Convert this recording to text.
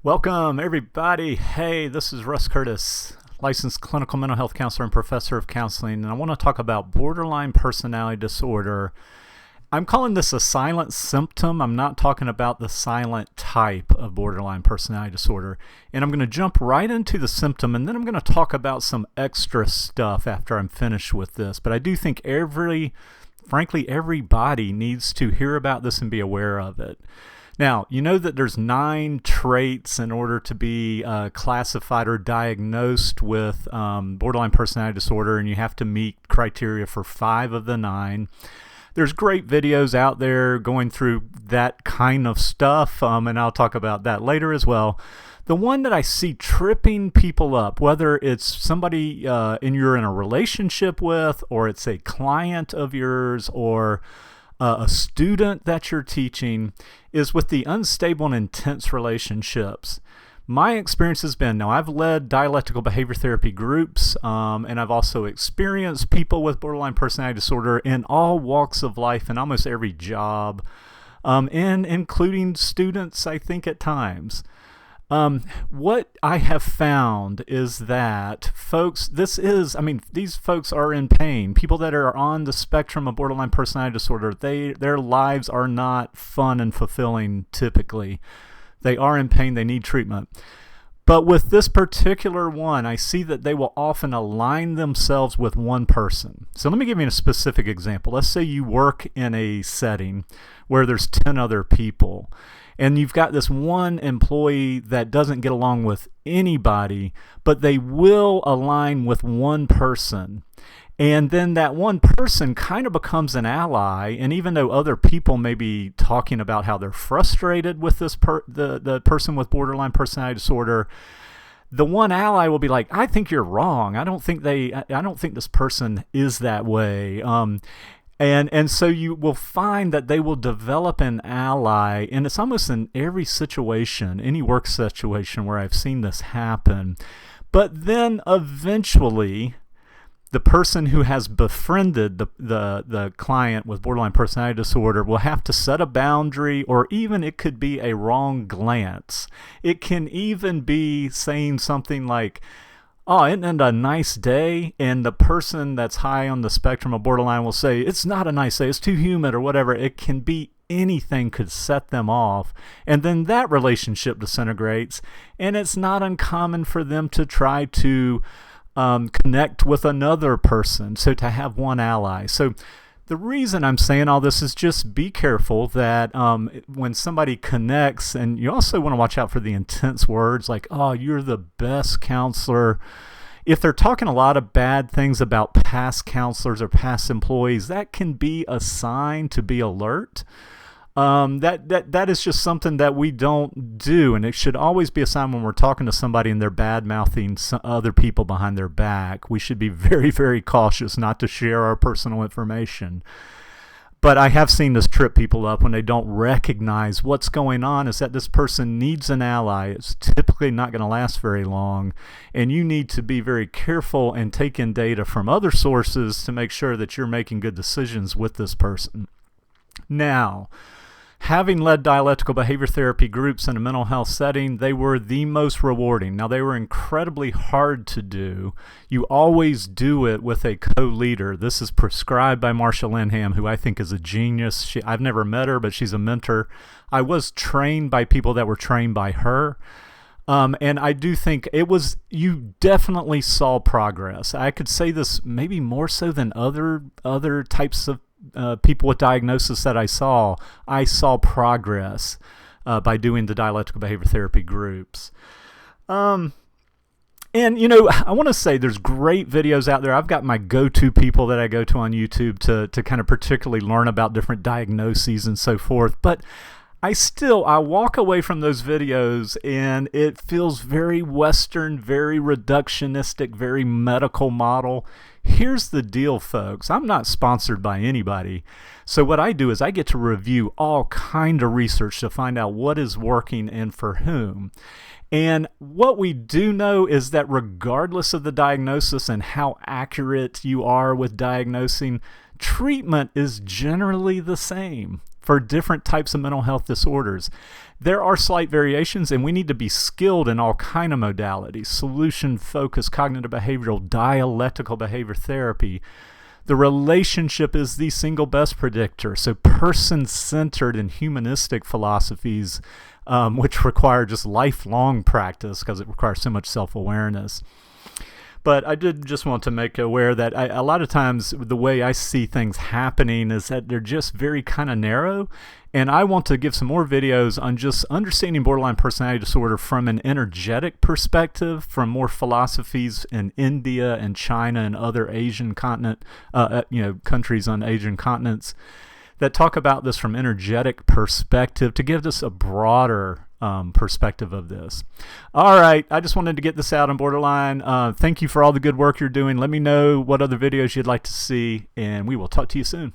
Welcome, everybody. Hey, this is Russ Curtis, licensed clinical mental health counselor and professor of counseling, and I want to talk about borderline personality disorder. I'm calling this a silent symptom. I'm not talking about the silent type of borderline personality disorder. And I'm going to jump right into the symptom, and then I'm going to talk about some extra stuff after I'm finished with this. But I do think frankly, everybody needs to hear about this and be aware of it. Now, you know that there's 9 traits in order to be classified or diagnosed with borderline personality disorder, and you have to meet criteria for 5 of the 9. There's great videos out there going through that kind of stuff, and I'll talk about that later as well. The one that I see tripping people up, whether it's somebody you're in a relationship with, or it's a client of yours, or a student that you're teaching, is with the unstable and intense relationships. My experience has been, now I've led dialectical behavior therapy groups, and I've also experienced people with borderline personality disorder in all walks of life and almost every job, and including students, I think, at times. What I have found is that these folks are in pain. People that are on the spectrum of borderline personality disorder, their lives are not fun and fulfilling typically. They are in pain, they need treatment. But with this particular one, I see that they will often align themselves with one person. So let me give you a specific example. Let's say you work in a setting where there's 10 other people, and you've got this one employee that doesn't get along with anybody, but they will align with one person. And then that one person kind of becomes an ally, and even though other people may be talking about how they're frustrated with this the person with borderline personality disorder, the one ally will be like, "I think you're wrong. I don't think this person is that way." And so you will find that they will develop an ally, and it's almost in every situation, any work situation where I've seen this happen. But then eventually, the person who has befriended the client with borderline personality disorder will have to set a boundary, or even it could be a wrong glance. It can even be saying something like, "Oh, isn't it a nice day?" And the person that's high on the spectrum of borderline will say, "It's not a nice day, it's too humid," or whatever. It can be anything could set them off. And then that relationship disintegrates, and it's not uncommon for them to try to connect with another person, so to have one ally. So the reason I'm saying all this is just be careful that when somebody connects, and you also want to watch out for the intense words like, "Oh, you're the best counselor." If they're talking a lot of bad things about past counselors or past employees, that can be a sign to be alert. That is just something that we don't do, and it should always be a sign when we're talking to somebody and they're bad-mouthing other people behind their back. We should be very, very cautious not to share our personal information. But I have seen this trip people up when they don't recognize what's going on, is that this person needs an ally. It's typically not going to last very long, and you need to be very careful and take in data from other sources to make sure that you're making good decisions with this person. Now, having led dialectical behavior therapy groups in a mental health setting, they were the most rewarding. Now, they were incredibly hard to do. You always do it with a co-leader. This is prescribed by Marsha Linham, who I think is a genius. I've never met her, but she's a mentor. I was trained by people that were trained by her. And I do think you definitely saw progress. I could say this maybe more so than other types of people with diagnosis that I saw progress by doing the dialectical behavior therapy groups. And, I want to say there's great videos out there. I've got my go-to people that I go to on YouTube to kind of particularly learn about different diagnoses and so forth. But I walk away from those videos and it feels very Western, very reductionistic, very medical model. Here's the deal, folks. I'm not sponsored by anybody. So what I do is I get to review all kind of research to find out what is working and for whom. And what we do know is that regardless of the diagnosis and how accurate you are with diagnosing, treatment is generally the same for different types of mental health disorders. There are slight variations, and we need to be skilled in all kind of modalities: solution focused, cognitive behavioral, dialectical behavior therapy. The relationship is the single best predictor. So person-centered and humanistic philosophies, which require just lifelong practice because it requires so much self-awareness. But I did just want to make aware that a lot of times the way I see things happening is that they're just very kind of narrow. And I want to give some more videos on just understanding borderline personality disorder from an energetic perspective, from more philosophies in India and China and other Asian continent, countries on Asian continents that talk about this from energetic perspective to give us a broader perspective of this. All right, I just wanted to get this out on borderline. Thank you for all the good work you're doing. Let me know what other videos you'd like to see, and we will talk to you soon.